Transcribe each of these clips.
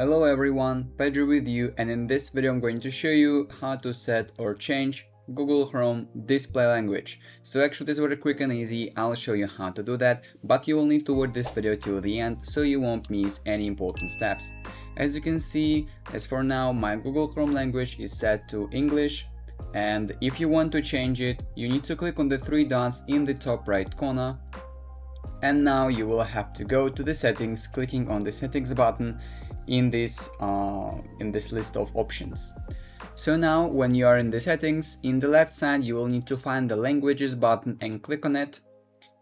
Hello everyone, Pedro with you, and in this video I'm going to show you how to set or change Google Chrome display language. So actually this is very quick and easy. I'll show you how to do that, but you will need to watch this video till the end so you won't miss any important steps. As you can see, as for now my Google Chrome language is set to English, and if you want to change it, you need to click on the three dots in the top right corner. And now you will have to go to the settings, clicking on the settings button in this list of options. So now when you are in the settings, in the left side you will need to find the languages button and click on it.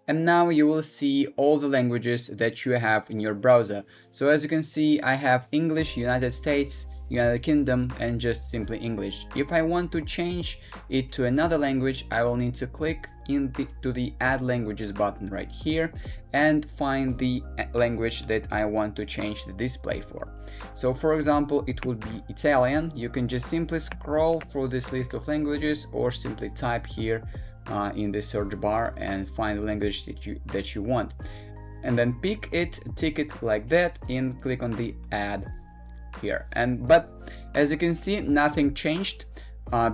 And now you will see all the languages that you have in your browser. So as you can see, I have English, United States, United Kingdom, and just simply English. If I want to change it to another language, I will need to click to the Add Languages button right here and find the language that I want to change the display for. So for example, it would be Italian. You can just simply scroll through this list of languages or simply type here in the search bar and find the language that you want. And then pick it, tick it like that, and click on the Add here. But as you can see, nothing changed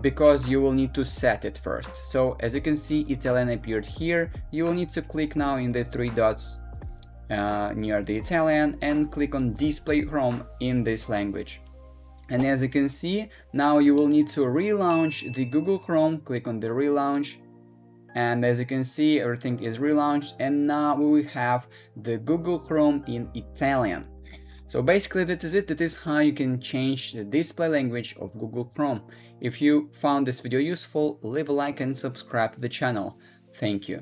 because you will need to set it first. So as you can see, Italian appeared here. You will need to click now in the three dots near the Italian and click on Display Chrome in this language. And as you can see, now you will need to relaunch the Google Chrome. Click on the relaunch. And as you can see, everything is relaunched, and now we will have the Google Chrome in Italian. So basically that is it. That is how you can change the display language of Google Chrome. If you found this video useful, leave a like and subscribe to the channel. Thank you.